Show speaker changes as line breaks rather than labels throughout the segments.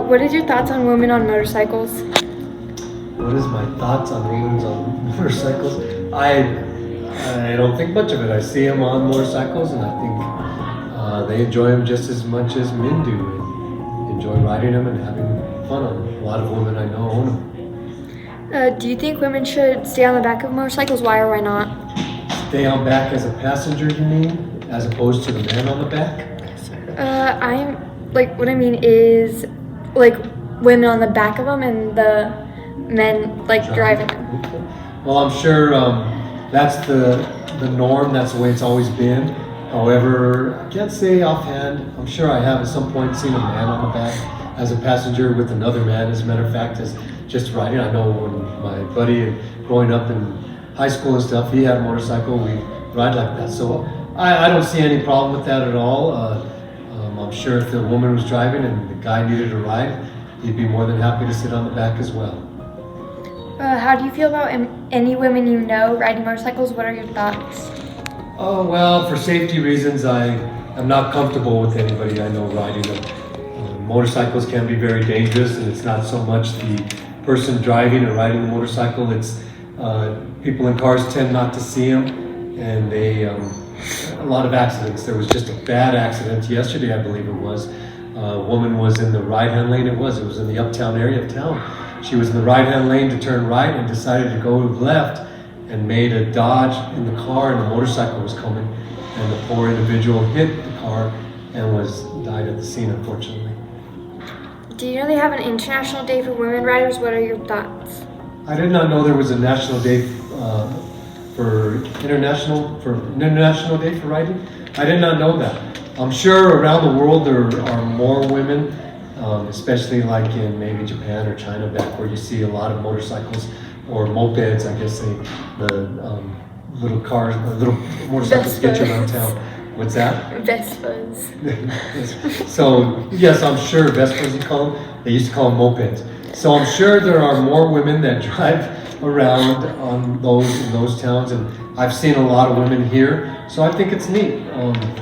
What is your thoughts on women on motorcycles?
What is my thoughts on women on motorcycles? I don't think much of it. I see them on motorcycles, and I think they enjoy them just as much as men do, and enjoy riding them and having fun on them. A lot of women I know own them.
Do you think women should stay on the back of motorcycles? Why or why not?
Stay on back as a passenger, you mean, as opposed to the man on the back?
What I mean is, like, women on the back of them and the men, like, driving them.
Well, I'm sure that's the norm. That's the way it's always been. However, I can't say offhand. I'm sure I have at some point seen a man on the back as a passenger with another man. As a matter of fact, as just riding. I know when my buddy growing up in high school and stuff, he had a motorcycle. We ride like that. So I don't see any problem with that at all. I'm sure if the woman was driving and the guy needed a ride, he'd be more than happy to sit on the back as well.
How do you feel about any women you know riding motorcycles? What are your thoughts?
Oh, well, for safety reasons, I am not comfortable with anybody I know riding them. Motorcycles can be very dangerous, and it's not so much the person driving or riding the motorcycle. It's people in cars tend not to see them, and a lot of accidents. There was just a bad accident yesterday, I believe it was. A woman was in the right-hand lane. It was in the uptown area of town. She was in the right-hand lane to turn right and decided to go left and made a dodge in the car, and the motorcycle was coming, and the poor individual hit the car and died at the scene, unfortunately.
Do you know they have an international day for women riders? What are your thoughts?
I did not know there was a national day for international day for riding. I did not know that. I'm sure around the world there are more women, especially like in maybe Japan or China, back where you see a lot of motorcycles or mopeds, I guess the little cars, little motorcycles get you around town. What's that?
Vespas.
So yes, I'm sure Vespas you call them. They used to call them mopeds. So I'm sure there are more women that drive around in those towns, and I've seen a lot of women here. So I think it's neat,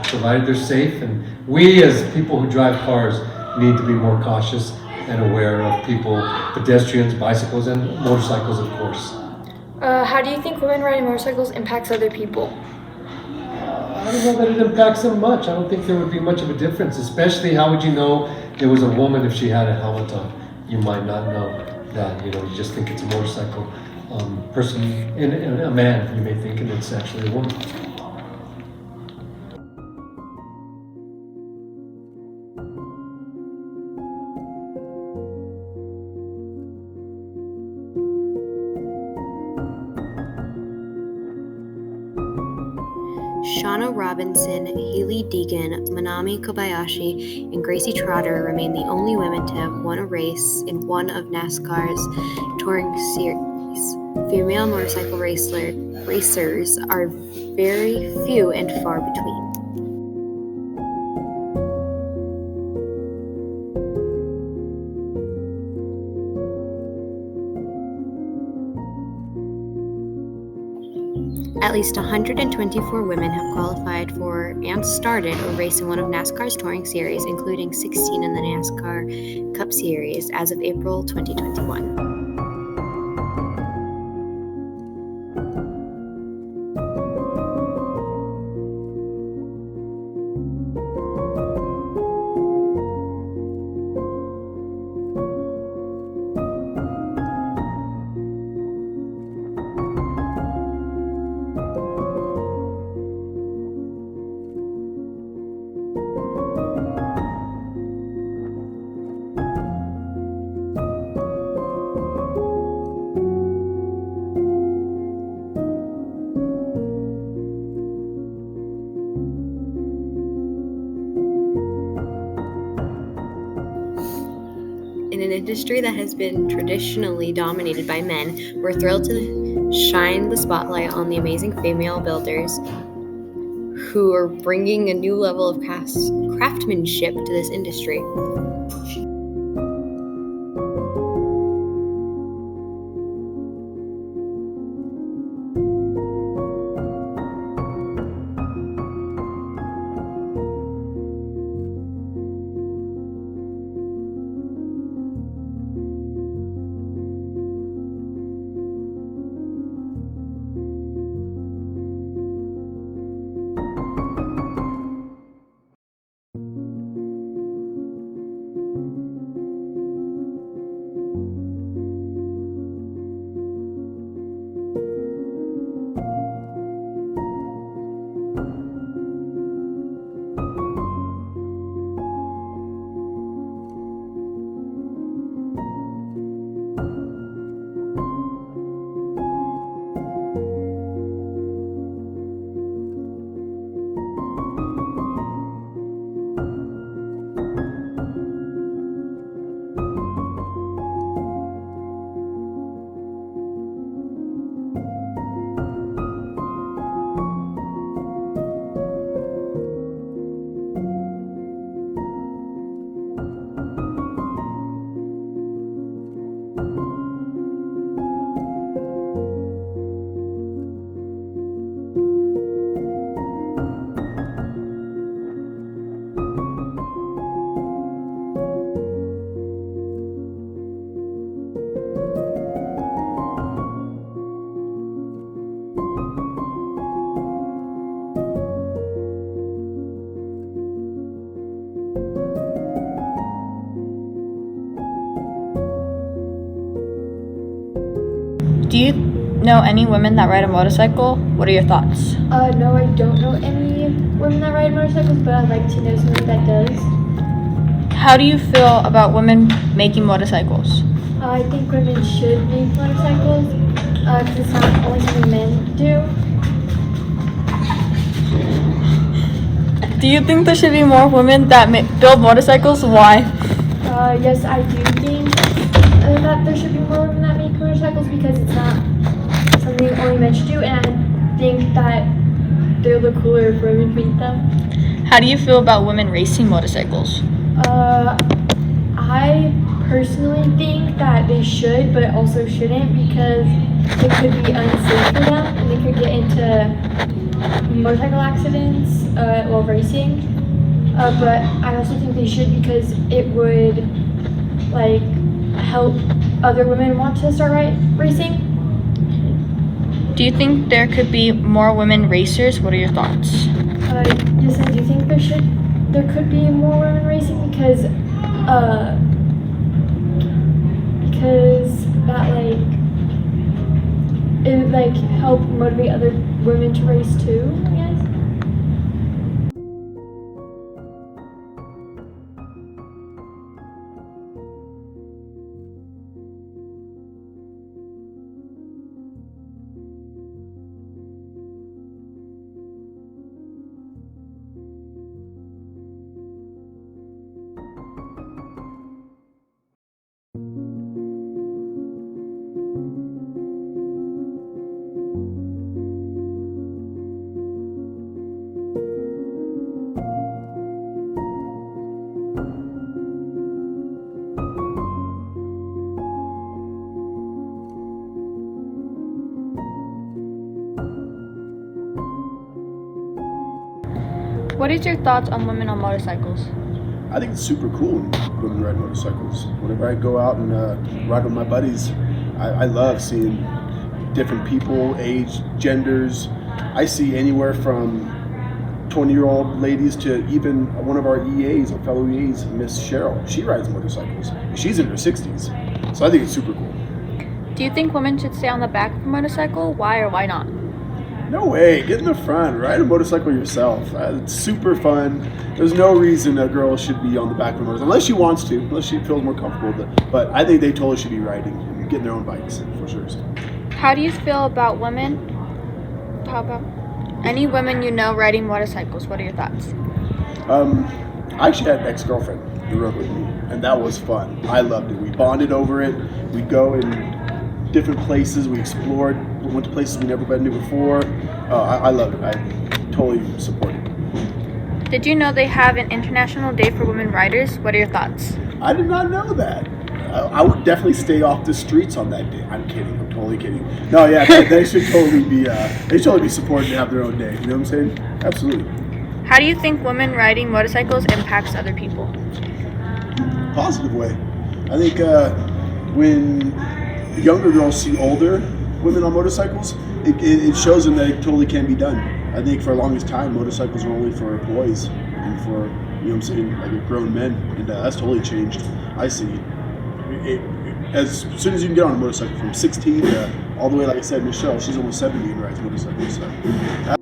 provided they're safe. And we as people who drive cars need to be more cautious and aware of people, pedestrians, bicycles, and motorcycles, of course.
How do you think women riding motorcycles impacts other people?
I don't know that it impacts them much. I don't think there would be much of a difference, especially how would you know it was a woman if she had a helmet on? You might not know that, you just think it's a motorcycle person, and a man, you may think, and it's actually a woman.
Shauna Robinson, Haley Deegan, Manami Kobayashi, and Gracie Trotter remain the only women to have won a race in one of NASCAR's touring series. Female motorcycle racers are very few and far between. At least 124 women have qualified for and started a race in one of NASCAR's touring series, including 16 in the NASCAR Cup Series as of April 2021. In an industry that has been traditionally dominated by men, we're thrilled to shine the spotlight on the amazing female builders who are bringing a new level of craftsmanship to this industry.
Do you know any women that ride a motorcycle? What are your thoughts?
No, I don't know any women that ride motorcycles, but I'd like to know somebody that does.
How do you feel about women making motorcycles?
I think women should make motorcycles because it's not only something men do.
Do you think there should be more women that build motorcycles? Why?
Yes, I do think that there should be more women that make motorcycles because it's not something only men should do, and I think that they'll look cooler if women make them.
How do you feel about women racing motorcycles?
I personally think that they should, but also shouldn't because it could be unsafe for them and they could get into motorcycle accidents while racing. But I also think they should because it would like help other women want to start racing.
Do you think there could be more women racers? What are your thoughts?
Yes, I do think there could be more women racing because that it would help motivate other women to race too, I guess.
What is your thoughts on women on motorcycles?
I think it's super cool when women ride motorcycles. Whenever I go out and ride with my buddies, I love seeing different people, age, genders. I see anywhere from 20-year-old ladies to even one of our EAs, our fellow EAs, Miss Cheryl. She rides motorcycles. She's in her 60s. So I think it's super cool.
Do you think women should stay on the back of a motorcycle? Why or why not?
No way, get in the front, ride a motorcycle yourself. It's super fun. There's no reason a girl should be on the back of a motorcycle, unless she wants to, unless she feels more comfortable. But I think they totally should be riding and getting their own bikes, for sure.
How do you feel about women? How about any women you know riding motorcycles? What are your thoughts?
I actually had an ex-girlfriend who rode with me, and that was fun. I loved it. We bonded over it. We'd go in different places. We explored. We went to places we never been to before. I loved it. I totally support it.
Did you know they have an International Day for Women Riders? What are your thoughts?
I did not know that. I would definitely stay off the streets on that day. I'm kidding. I'm totally kidding. No, yeah, they should totally be. They should totally be supported and have their own day. You know what I'm saying? Absolutely.
How do you think women riding motorcycles impacts other people?
Positive way. I think when younger girls see older women on motorcycles, it shows them that it totally can be done. I think for the longest time, motorcycles were only for boys and for, you know what I'm saying, like grown men, and that's totally changed. I see. As soon as you can get on a motorcycle from 16 to all the way, like I said, Michelle, she's almost 70 and rides motorcycles. So.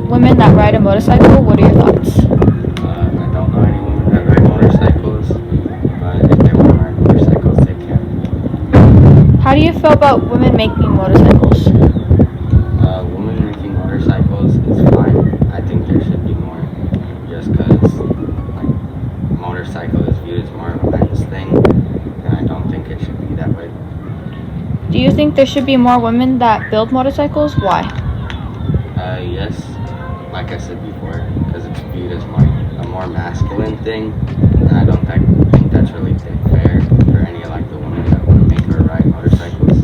Women that ride a motorcycle, what are your thoughts?
I don't know any women that ride motorcycles, but if they want to ride motorcycles, they can.
How do you feel about women making motorcycles?
Women making motorcycles is fine. I think there should be more, just because motorcycle is viewed as more of a men's thing, and I don't think it should be that way.
Do you think there should be more women that build motorcycles? Why?
Yes. Like I said before, because it's viewed as a more masculine thing, And I don't think that's really fair for any of like the women that want to make or ride motorcycles.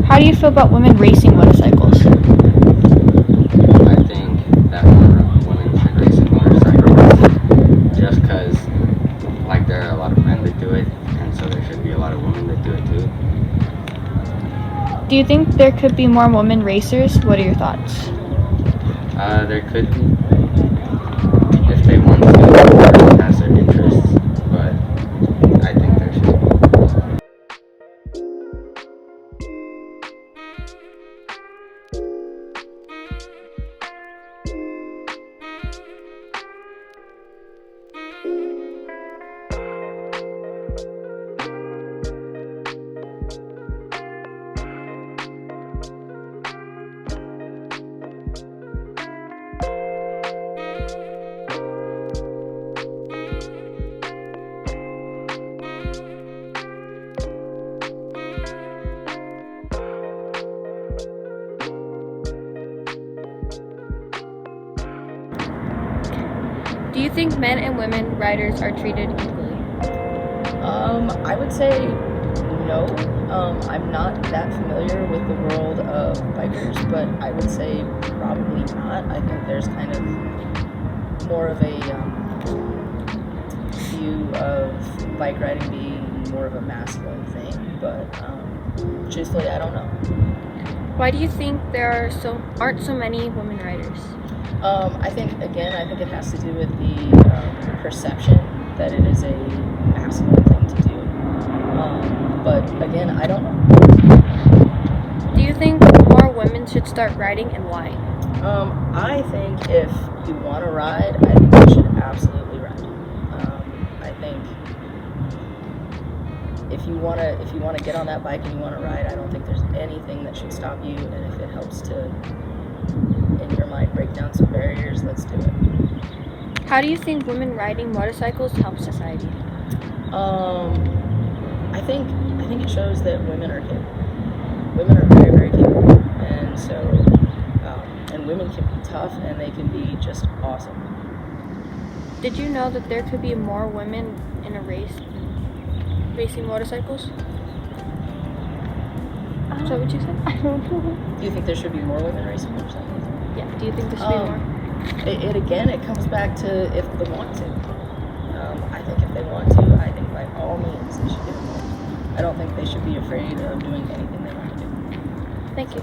How do you feel about women racing motorcycles?
I think that more women should race in motorcycles just because like there are a lot of men that do it, and so there should be a lot of women that do it too.
Do you think there could be more women racers? What are your thoughts?
There could be if they want to, or has their interests, but I think there should be.
Do you think men and women riders are treated equally?
I would say no. I'm not that familiar with the world of bikers, but I would say probably not. I think there's kind of more of a view of bike riding being more of a masculine thing, but truthfully, I don't know.
Why do you think there aren't so many women riders?
I think it has to do with the perception that it is a masculine thing to do. But again, I don't know.
Do you think more women should start riding, and why?
I think if you want to ride, I think you should absolutely ride. I think if you want to get on that bike and you want to ride, I don't think there's anything that should stop you. And if it helps to, in your mind, break down some barriers, let's do it.
How do you think women riding motorcycles help society?
I think it shows that women are capable. Women are very, very capable, and so and women can be tough and they can be just awesome.
Did you know that there could be more women in a race racing motorcycles? Is that what you said? I don't know.
Do you think there should be more women racing motorcycles?
Yeah. Do you think there should be more?
It comes back to if they want to. I think if they want to, I think by all means they should get involved. I don't think they should be afraid of doing anything they want to do.
Thank you.